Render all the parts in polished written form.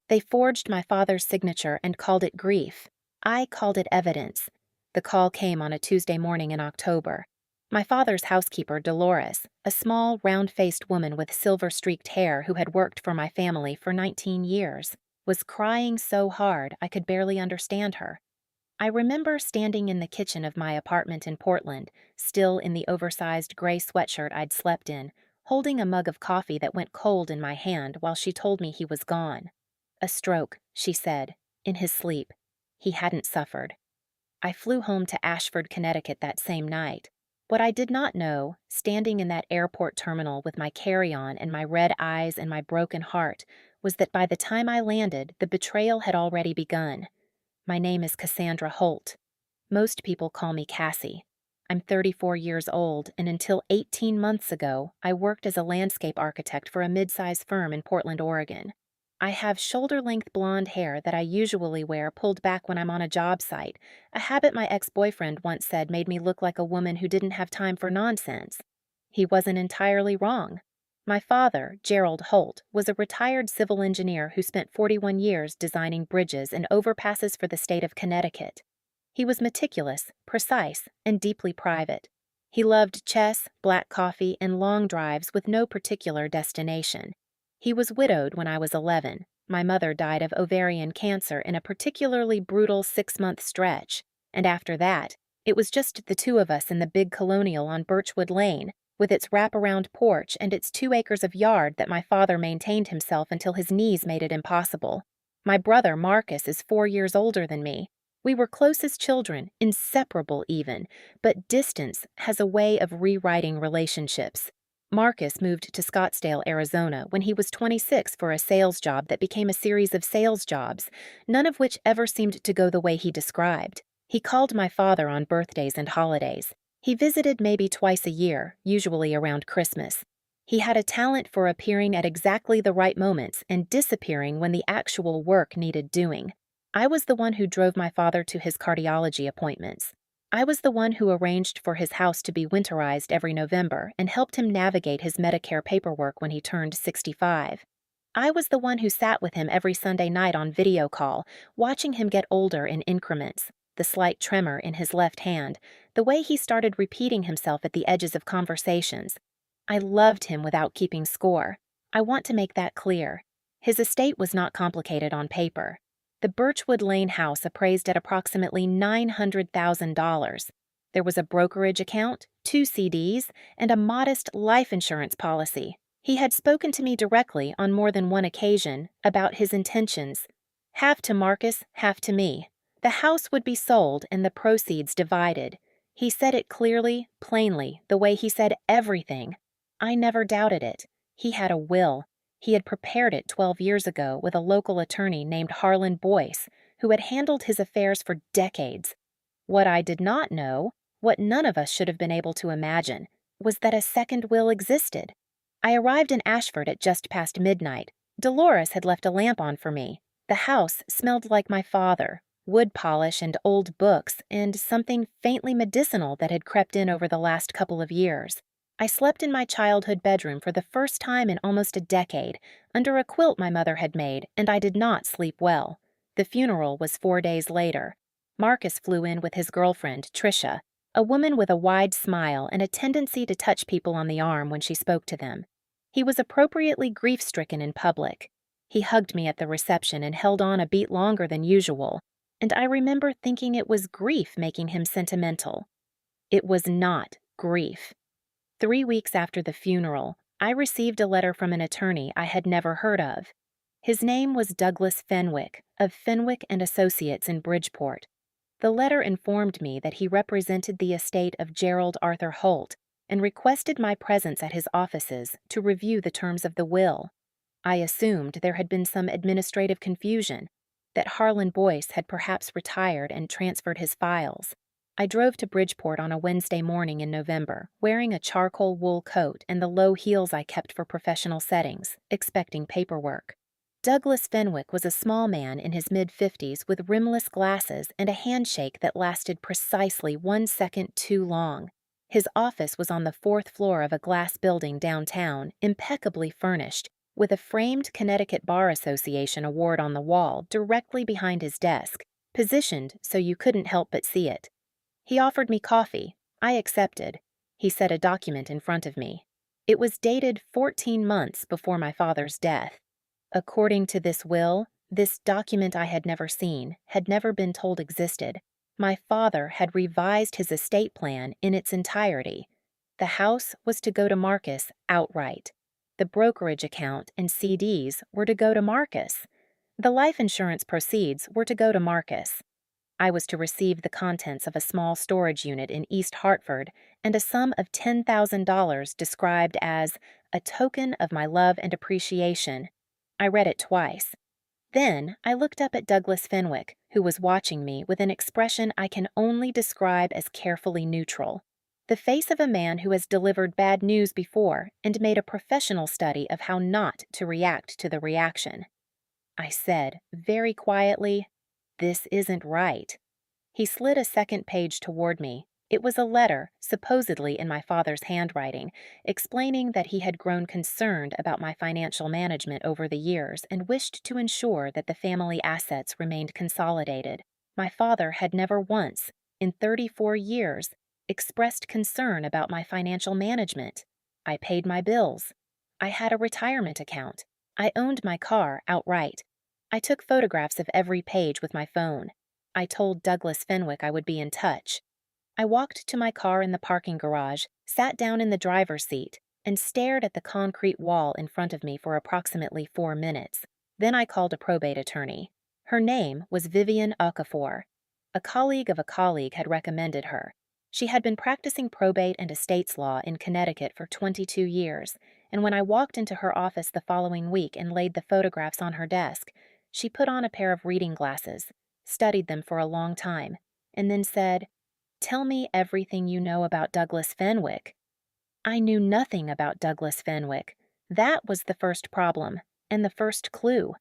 They forged my father's signature and called it grief. I called it evidence. The call came on a Tuesday morning in October. My father's housekeeper, Dolores, a small, round-faced woman with silver-streaked hair who had worked for my family for 19 years, was crying so hard I could barely understand her. I remember standing in the kitchen of my apartment in Portland, still in the oversized gray sweatshirt I'd slept in, holding a mug of coffee that went cold in my hand while she told me he was gone. A stroke, she said, in his sleep. He hadn't suffered. I flew home to Ashford, Connecticut that same night. What I did not know, standing in that airport terminal with my carry-on and my red eyes and my broken heart, was that by the time I landed, the betrayal had already begun. My name is Cassandra Holt. Most people call me Cassie. I'm 34 years old, and until 18 months ago, I worked as a landscape architect for a mid-size firm in Portland, Oregon. I have shoulder-length blonde hair that I usually wear pulled back when I'm on a job site, a habit my ex-boyfriend once said made me look like a woman who didn't have time for nonsense. He wasn't entirely wrong. My father, Gerald Holt, was a retired civil engineer who spent 41 years designing bridges and overpasses for the state of Connecticut. He was meticulous, precise, and deeply private. He loved chess, black coffee, and long drives with no particular destination. He was widowed when I was 11. My mother died of ovarian cancer in a particularly brutal 6-month stretch, and after that, it was just the two of us in the big colonial on Birchwood Lane, with its wraparound porch and its 2 acres of yard that my father maintained himself until his knees made it impossible. My brother, Marcus, is 4 years older than me. We were close as children, inseparable even, but distance has a way of rewriting relationships. Marcus moved to Scottsdale, Arizona, when he was 26 for a sales job that became a series of sales jobs, none of which ever seemed to go the way he described. He called my father on birthdays and holidays. He visited maybe twice a year, usually around Christmas. He had a talent for appearing at exactly the right moments and disappearing when the actual work needed doing. I was the one who drove my father to his cardiology appointments. I was the one who arranged for his house to be winterized every November and helped him navigate his Medicare paperwork when he turned 65. I was the one who sat with him every Sunday night on video call, watching him get older in increments, the slight tremor in his left hand, the way he started repeating himself at the edges of conversations. I loved him without keeping score. I want to make that clear. His estate was not complicated on paper. The Birchwood Lane house appraised at approximately $900,000. There was a brokerage account, 2 CDs, and a modest life insurance policy. He had spoken to me directly on more than one occasion about his intentions. Half to Marcus, half to me. The house would be sold and the proceeds divided. He said it clearly, plainly, the way he said everything. I never doubted it. He had a will. He had prepared it 12 years ago with a local attorney named Harlan Boyce, who had handled his affairs for decades. What I did not know, what none of us should have been able to imagine, was that a second will existed. I arrived in Ashford at just past midnight. Dolores had left a lamp on for me. The house smelled like my father, wood polish and old books, and something faintly medicinal that had crept in over the last couple of years. I slept in my childhood bedroom for the first time in almost a decade, under a quilt my mother had made, and I did not sleep well. The funeral was 4 days later. Marcus flew in with his girlfriend, Tricia, a woman with a wide smile and a tendency to touch people on the arm when she spoke to them. He was appropriately grief-stricken in public. He hugged me at the reception and held on a beat longer than usual, and I remember thinking it was grief making him sentimental. It was not grief. 3 weeks after the funeral, I received a letter from an attorney I had never heard of. His name was Douglas Fenwick, of Fenwick and Associates in Bridgeport. The letter informed me that he represented the estate of Gerald Arthur Holt and requested my presence at his offices to review the terms of the will. I assumed there had been some administrative confusion, that Harlan Boyce had perhaps retired and transferred his files. I drove to Bridgeport on a Wednesday morning in November, wearing a charcoal wool coat and the low heels I kept for professional settings, expecting paperwork. Douglas Fenwick was a small man in his mid-50s with rimless glasses and a handshake that lasted precisely 1 second too long. His office was on the 4th floor of a glass building downtown, impeccably furnished, with a framed Connecticut Bar Association award on the wall directly behind his desk, positioned so you couldn't help but see it. He offered me coffee. I accepted. He set a document in front of me. It was dated 14 months before my father's death. According to this will, this document I had never seen, had never been told existed, my father had revised his estate plan in its entirety. The house was to go to Marcus outright. The brokerage account and CDs were to go to Marcus. The life insurance proceeds were to go to Marcus. I was to receive the contents of a small storage unit in East Hartford and a sum of $10,000 described as a token of my love and appreciation. I read it twice. Then I looked up at Douglas Fenwick, who was watching me with an expression I can only describe as carefully neutral. The face of a man who has delivered bad news before and made a professional study of how not to react to the reaction. I said, very quietly, "This isn't right." He slid a second page toward me. It was a letter, supposedly in my father's handwriting, explaining that he had grown concerned about my financial management over the years and wished to ensure that the family assets remained consolidated. My father had never once, in 34 years, expressed concern about my financial management. I paid my bills. I had a retirement account. I owned my car outright. I took photographs of every page with my phone. I told Douglas Fenwick I would be in touch. I walked to my car in the parking garage, sat down in the driver's seat, and stared at the concrete wall in front of me for approximately 4 minutes. Then I called a probate attorney. Her name was Vivian Okafor. A colleague of a colleague had recommended her. She had been practicing probate and estates law in Connecticut for 22 years, and when I walked into her office the following week and laid the photographs on her desk, she put on a pair of reading glasses, studied them for a long time, and then said, "Tell me everything you know about Douglas Fenwick." I knew nothing about Douglas Fenwick. That was the first problem, and the first clue.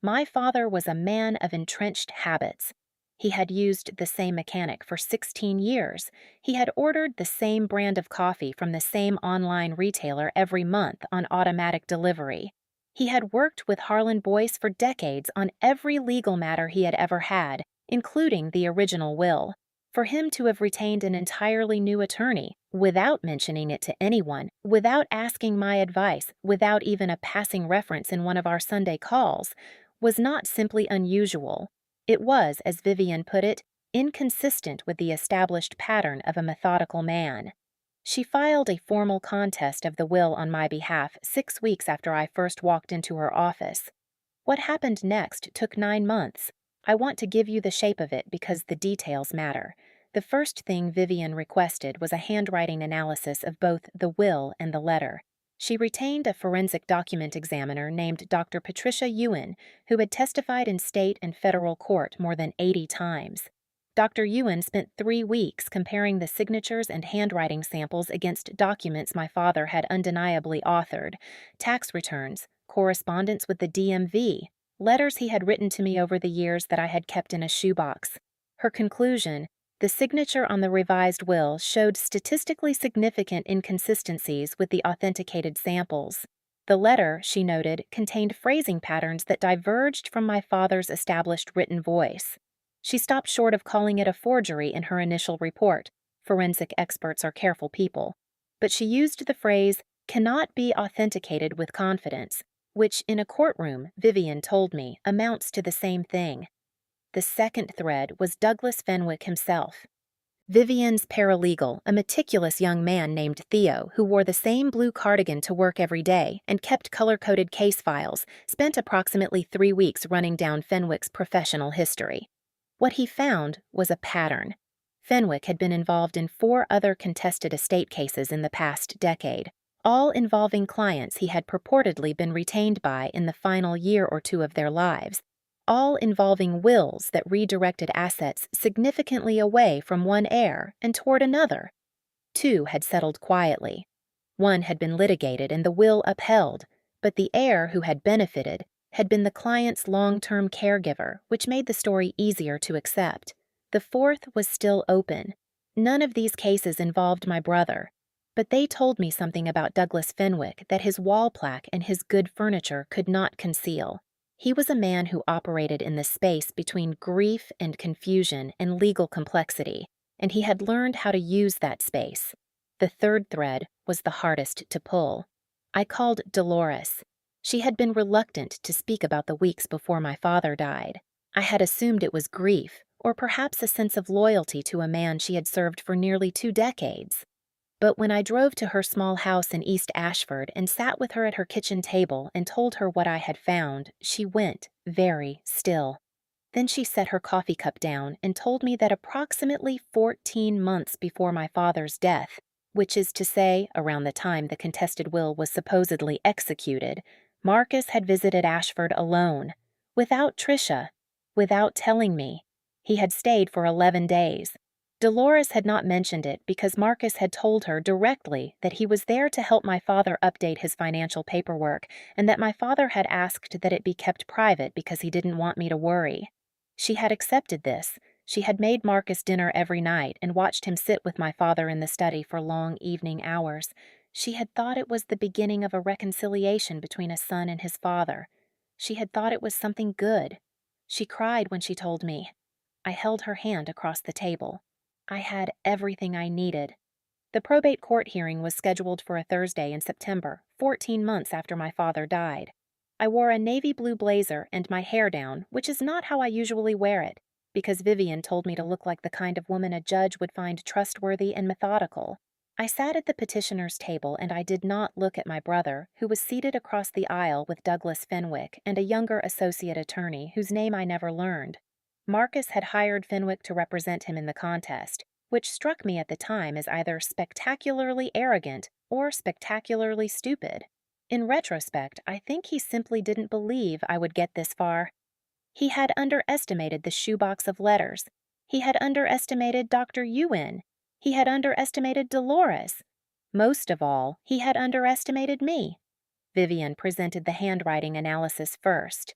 My father was a man of entrenched habits. He had used the same mechanic for 16 years. He had ordered the same brand of coffee from the same online retailer every month on automatic delivery. He had worked with Harlan Boyce for decades on every legal matter he had ever had, including the original will. For him to have retained an entirely new attorney, without mentioning it to anyone, without asking my advice, without even a passing reference in one of our Sunday calls, was not simply unusual. It was, as Vivian put it, inconsistent with the established pattern of a methodical man. She filed a formal contest of the will on my behalf 6 weeks after I first walked into her office. What happened next took 9 months. I want to give you the shape of it because the details matter. The first thing Vivian requested was a handwriting analysis of both the will and the letter. She retained a forensic document examiner named Dr. Patricia Ewan, who had testified in state and federal court more than 80 times. Dr. Ewan spent 3 weeks comparing the signatures and handwriting samples against documents my father had undeniably authored, tax returns, correspondence with the DMV, letters he had written to me over the years that I had kept in a shoebox. Her conclusion, the signature on the revised will showed statistically significant inconsistencies with the authenticated samples. The letter, she noted, contained phrasing patterns that diverged from my father's established written voice. She stopped short of calling it a forgery in her initial report. Forensic experts are careful people. But she used the phrase, "cannot be authenticated with confidence," which in a courtroom, Vivian told me, amounts to the same thing. The second thread was Douglas Fenwick himself. Vivian's paralegal, a meticulous young man named Theo, who wore the same blue cardigan to work every day and kept color-coded case files, spent approximately 3 weeks running down Fenwick's professional history. What he found was a pattern. Fenwick had been involved in 4 other contested estate cases in the past decade, all involving clients he had purportedly been retained by in the final year or 2 of their lives, all involving wills that redirected assets significantly away from one heir and toward another. 2 had settled quietly. 1 had been litigated and the will upheld, but the heir who had benefited had been the client's long-term caregiver, which made the story easier to accept. The 4th was still open. None of these cases involved my brother. But they told me something about Douglas Fenwick that his wall plaque and his good furniture could not conceal. He was a man who operated in the space between grief and confusion and legal complexity, and he had learned how to use that space. The third thread was the hardest to pull. I called Dolores. She had been reluctant to speak about the weeks before my father died. I had assumed it was grief, or perhaps a sense of loyalty to a man she had served for nearly 2 decades. But when I drove to her small house in East Ashford and sat with her at her kitchen table and told her what I had found, she went very still. Then she set her coffee cup down and told me that approximately 14 months before my father's death, which is to say, around the time the contested will was supposedly executed, Marcus had visited Ashford alone, without Tricia, without telling me. He had stayed for 11 days. Dolores had not mentioned it because Marcus had told her directly that he was there to help my father update his financial paperwork and that my father had asked that it be kept private because he didn't want me to worry. She had accepted this. She had made Marcus dinner every night and watched him sit with my father in the study for long evening hours. She had thought it was the beginning of a reconciliation between a son and his father. She had thought it was something good. She cried when she told me. I held her hand across the table. I had everything I needed. The probate court hearing was scheduled for a Thursday in September, 14 months after my father died. I wore a navy blue blazer and my hair down, which is not how I usually wear it, because Vivian told me to look like the kind of woman a judge would find trustworthy and methodical. I sat at the petitioner's table and I did not look at my brother, who was seated across the aisle with Douglas Fenwick and a younger associate attorney whose name I never learned. Marcus had hired Fenwick to represent him in the contest, which struck me at the time as either spectacularly arrogant or spectacularly stupid. In retrospect, I think he simply didn't believe I would get this far. He had underestimated the shoebox of letters. He had underestimated Dr. Ewan. He had underestimated Dolores. Most of all, he had underestimated me. Vivian presented the handwriting analysis first.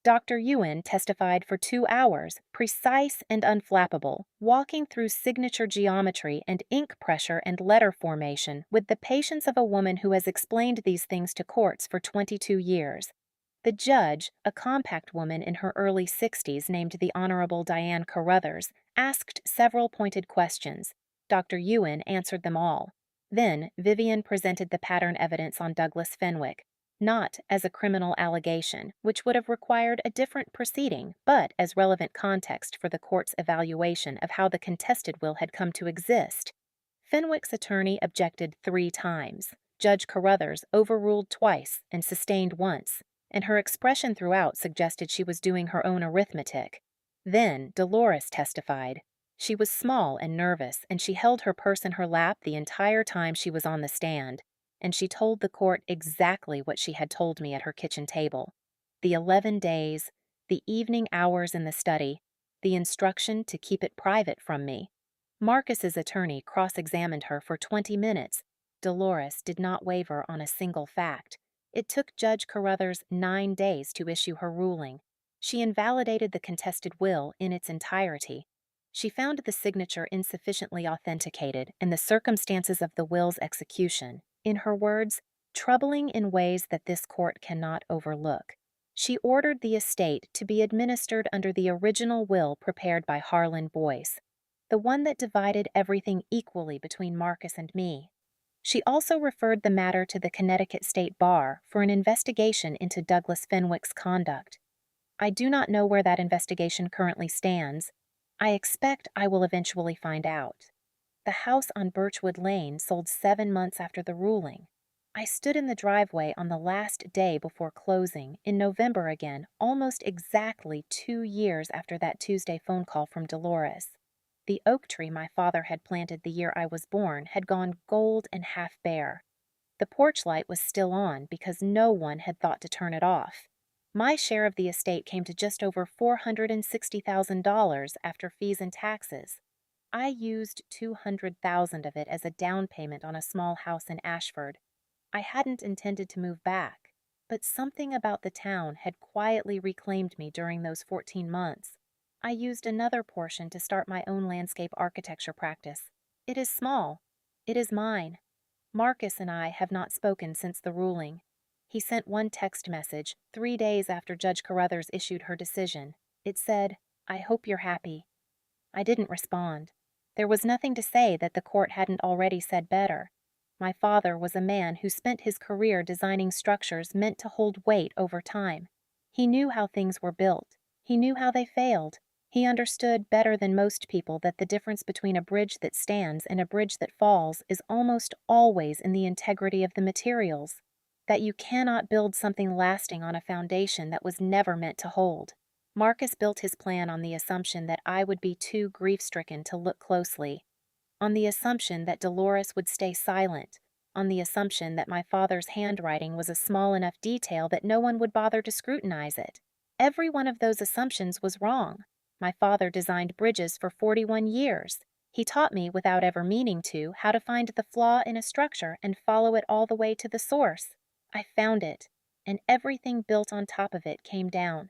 Dr. Ewan testified for 2 hours, precise and unflappable, walking through signature geometry and ink pressure and letter formation with the patience of a woman who has explained these things to courts for 22 years. The judge, a compact woman in her early 60s named the Honorable Diane Carruthers, asked several pointed questions. Dr. Ewan answered them all. Then Vivian presented the pattern evidence on Douglas Fenwick, not as a criminal allegation, which would have required a different proceeding, but as relevant context for the court's evaluation of how the contested will had come to exist. Fenwick's attorney objected 3 times. Judge Carruthers overruled twice and sustained once, and her expression throughout suggested she was doing her own arithmetic. Then Dolores testified. She was small and nervous, and she held her purse in her lap the entire time she was on the stand, and she told the court exactly what she had told me at her kitchen table. The 11 days, the evening hours in the study, the instruction to keep it private from me. Marcus's attorney cross-examined her for 20 minutes. Dolores did not waver on a single fact. It took Judge Carruthers 9 days to issue her ruling. She invalidated the contested will in its entirety. She found the signature insufficiently authenticated and the circumstances of the will's execution, in her words, troubling in ways that this court cannot overlook. She ordered the estate to be administered under the original will prepared by Harlan Boyce, the one that divided everything equally between Marcus and me. She also referred the matter to the Connecticut State Bar for an investigation into Douglas Fenwick's conduct. I do not know where that investigation currently stands. I expect I will eventually find out. The house on Birchwood Lane sold 7 months after the ruling. I stood in the driveway on the last day before closing, in November again, almost exactly 2 years after that Tuesday phone call from Dolores. The oak tree my father had planted the year I was born had gone gold and half bare. The porch light was still on because no one had thought to turn it off. My share of the estate came to just over $460,000 after fees and taxes. I used $200,000 of it as a down payment on a small house in Ashford. I hadn't intended to move back, but something about the town had quietly reclaimed me during those 14 months. I used another portion to start my own landscape architecture practice. It is small. It is mine. Marcus and I have not spoken since the ruling. He sent one text message 3 days after Judge Carruthers issued her decision. It said, "I hope you're happy." I didn't respond. There was nothing to say that the court hadn't already said better. My father was a man who spent his career designing structures meant to hold weight over time. He knew how things were built. He knew how they failed. He understood better than most people that the difference between a bridge that stands and a bridge that falls is almost always in the integrity of the materials. That you cannot build something lasting on a foundation that was never meant to hold. Marcus built his plan on the assumption that I would be too grief-stricken to look closely, on the assumption that Dolores would stay silent, on the assumption that my father's handwriting was a small enough detail that no one would bother to scrutinize it. Every one of those assumptions was wrong. My father designed bridges for 41 years. He taught me, without ever meaning to, how to find the flaw in a structure and follow it all the way to the source. I found it, and everything built on top of it came down.